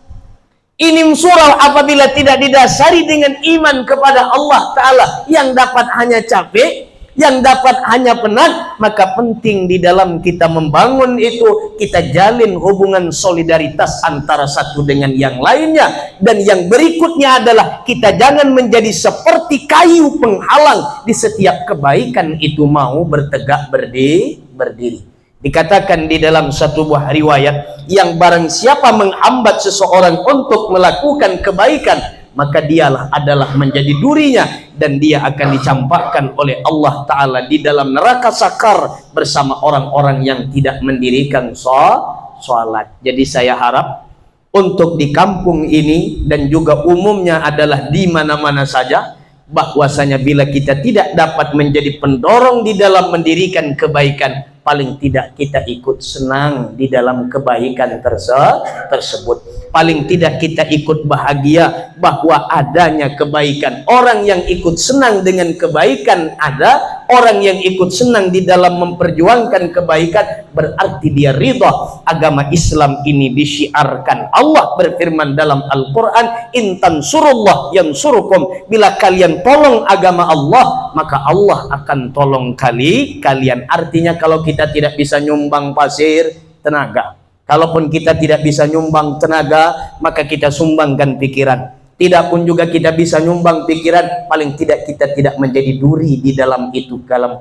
Ini surau apabila tidak didasari dengan iman kepada Allah Ta'ala, yang dapat hanya capek, yang dapat hanya penat. Maka penting di dalam kita membangun itu, kita jalin hubungan solidaritas antara satu dengan yang lainnya. Dan yang berikutnya adalah kita jangan menjadi seperti kayu penghalang di setiap kebaikan itu mau bertegak berdiri. Dikatakan di dalam satu buah riwayat, yang barang siapa menghambat seseorang untuk melakukan kebaikan, maka dialah adalah menjadi durinya, dan dia akan dicampakkan oleh Allah Ta'ala di dalam neraka sakar bersama orang-orang yang tidak mendirikan sholat. Jadi saya harap untuk di kampung ini dan juga umumnya adalah di mana-mana saja, bahwasanya bila kita tidak dapat menjadi pendorong di dalam mendirikan kebaikan, paling tidak kita ikut senang di dalam kebaikan tersebut. paling tidak kita ikut bahagia bahwa adanya kebaikan. Orang yang ikut senang dengan kebaikan ada, orang yang ikut senang di dalam memperjuangkan kebaikan, berarti dia ridha. Agama Islam ini disiarkan, Allah berfirman dalam Al-Quran, in tansurullah yansurukum, bila kalian tolong agama Allah maka Allah akan tolong kalian. Artinya kalau kita tidak bisa nyumbang pasir, tenaga, kalaupun kita tidak bisa nyumbang tenaga, maka kita sumbangkan pikiran. Tidak pun juga kita bisa nyumbang pikiran, paling tidak kita tidak menjadi duri di dalam itu, dalam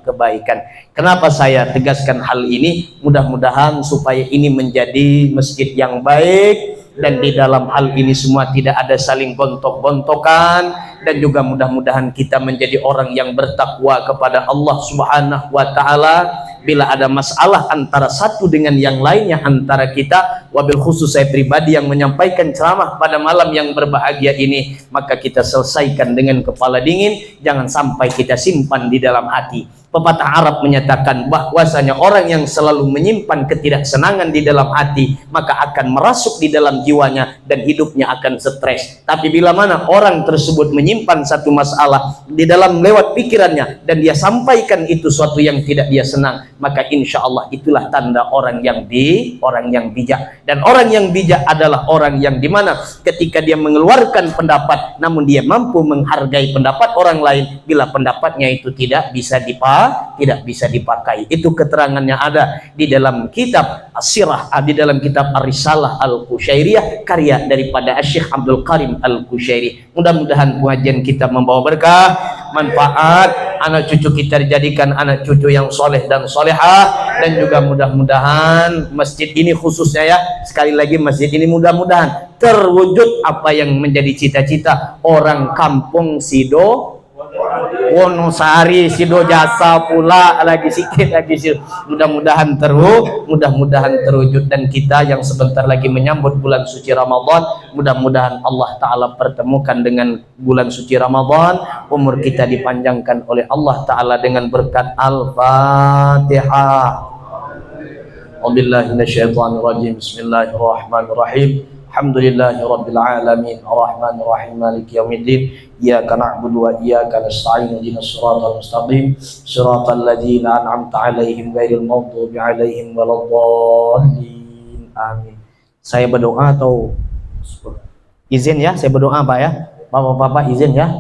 kebaikan. Kenapa saya tegaskan hal ini? Mudah-mudahan supaya ini menjadi masjid yang baik, dan di dalam hal ini semua tidak ada saling bontok-bontokan, dan juga mudah-mudahan kita menjadi orang yang bertakwa kepada Allah Subhanahu wa Ta'ala. Bila ada masalah antara satu dengan yang lainnya antara kita, wabil khusus saya pribadi yang menyampaikan ceramah pada malam yang berbahagia ini, maka kita selesaikan dengan kepala dingin, jangan sampai kita simpan di dalam hati. Pepatah Arab menyatakan bahwasanya orang yang selalu menyimpan ketidaksenangan di dalam hati, maka akan merasuk di dalam jiwanya dan hidupnya akan stres. Tapi bila mana orang tersebut menyimpan satu masalah di dalam lewat pikirannya dan dia sampaikan itu suatu yang tidak dia senang, maka insya Allah itulah tanda orang yang bijak. Dan orang yang bijak adalah orang yang dimana ketika dia mengeluarkan pendapat, namun dia mampu menghargai pendapat orang lain bila pendapatnya itu tidak bisa dipakai. Itu keterangannya ada di dalam kitab As-Sirah, di dalam kitab Ar-Risalah Al-Qushairiyah, karya daripada Syekh Abdul Karim Al-Qushairi. Mudah-mudahan pengajian kita membawa berkah, manfaat, anak cucu kita dijadikan anak cucu yang soleh dan solehah, dan juga mudah-mudahan masjid ini khususnya ya, sekali lagi masjid ini mudah-mudahan terwujud apa yang menjadi cita-cita orang kampung Sido Wonosari, Sido Jasa pula lagi sikit lagi. Mudah-mudahan terwujud, dan kita yang sebentar lagi menyambut bulan suci Ramadan, mudah-mudahan Allah Ta'ala pertemukan dengan bulan suci Ramadan, umur kita dipanjangkan oleh Allah Ta'ala dengan berkat Al-Fatihah. Wabillahi minasyaitonirrajim. Bismillahirrahmanirrahim. Alhamdulillahi rabbil alamin, arrahmanir rahim, maliki yaumiddin, iyyaka na'budu wa iyyaka nasta'in, ihdinas siratal mustaqim, siratal ladzina an'amta 'alaihim ghairil maghdubi 'alaihim waladdallin. Amin. Saya berdoa atau izin ya? Saya berdoa Pak ya. Bapak-bapak izin ya.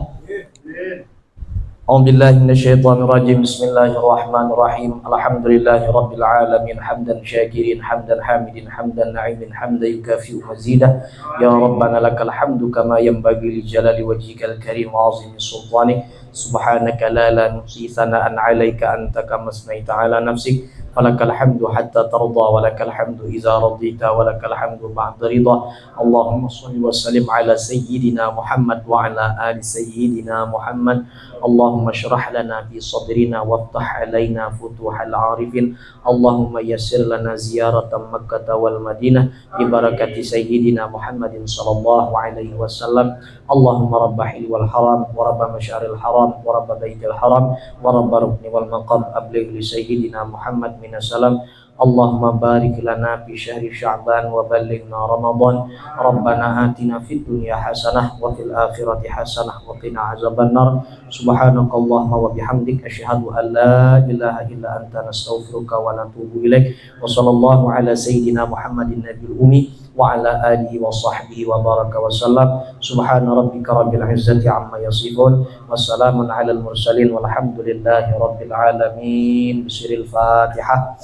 A'udzubillahi minasyaitonirrajim. Bismillahirrahmanirrahim. Alhamdulillahi rabbil alamin, hamdan syakirin, hamdan hamidin, hamdan na'imin, hamdan yukafi'u mazidah. Ya Rabbana lakal hamdu kama yanbaghi li jalali wajhikal karim wa 'azimi sultanik. Subhanaka la nuhsi thana'an 'alaika anta kama asmaita 'ala nafsik. Falakal hamdu hatta tarda, walakal hamdu idza radita, walakal hamdu ba'da ridha. Allahumma shalli wa sallim ala sayyidina Muhammad wa ala ali sayyidina Muhammad. Allahumma syrah lana fi sadrina waftah alaina futuhal arifin. Allahumma yassir lana ziyarata Makkah wal Madinah bi barakati sayyidina Muhammadin sallallahu alaihi wasallam. Allahumma rabbahil wal haram wa rabb masyaril haram wa rabb baitil haram wa rabb rukni wal maqam abligh li sayyidina Muhammad minas salam. Allahumma barik lana fi syahri Sya'ban wa ballighna Ramadan. Rabbana atina fid dunya hasanah wa fil akhirati hasanah wa qina azabannar. Subhanakallahumma wa bihamdik, asyhadu an la ilaha illa anta, nastaghfiruka wa natubu ilaik. Wa sallallahu ala sayyidina Muhammadin nabiyil ummi wa ala alihi wa sahbihi wa baraka wa sallam. Subhana rabbika rabbil izzati amma yasifun, wassalamun alal mursalin, walhamdulillahi rabbil alamin. Bismillahil Fatihah.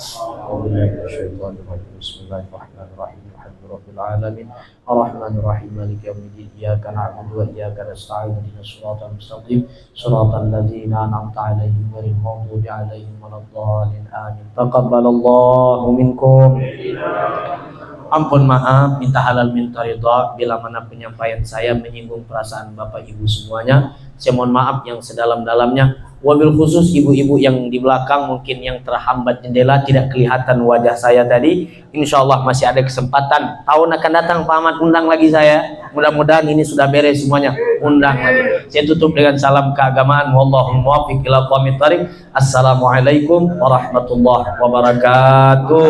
Bismillahirrahmanirrahim. Alhamdulillahirabbil alamin, arrahmanir rahim, maliki yaumiddin, iyyaka na'budu wa iyyaka nasta'in, ihdinas siratal mustaqim, siratal ladzina an'amta 'alaihim ghairil maghdubi 'alaihim waladdallin. Amin. Taqabbalallahu minkum. Ampun maaf, minta halal minta ridha bila mana penyampaian saya menyinggung perasaan Bapak Ibu semuanya. Saya mohon maaf yang sedalam-dalamnya. Wabil khusus ibu-ibu yang di belakang mungkin yang terhambat jendela tidak kelihatan wajah saya tadi. Insya Allah masih ada kesempatan. Tahun akan datang Pak Ahmad undang lagi saya. Mudah-mudahan ini sudah beres semuanya. Undang lagi. Saya tutup dengan salam keagamaan. Wallahu muwaffiq ila aqwamit thariq. Assalamualaikum warahmatullahi wabarakatuh.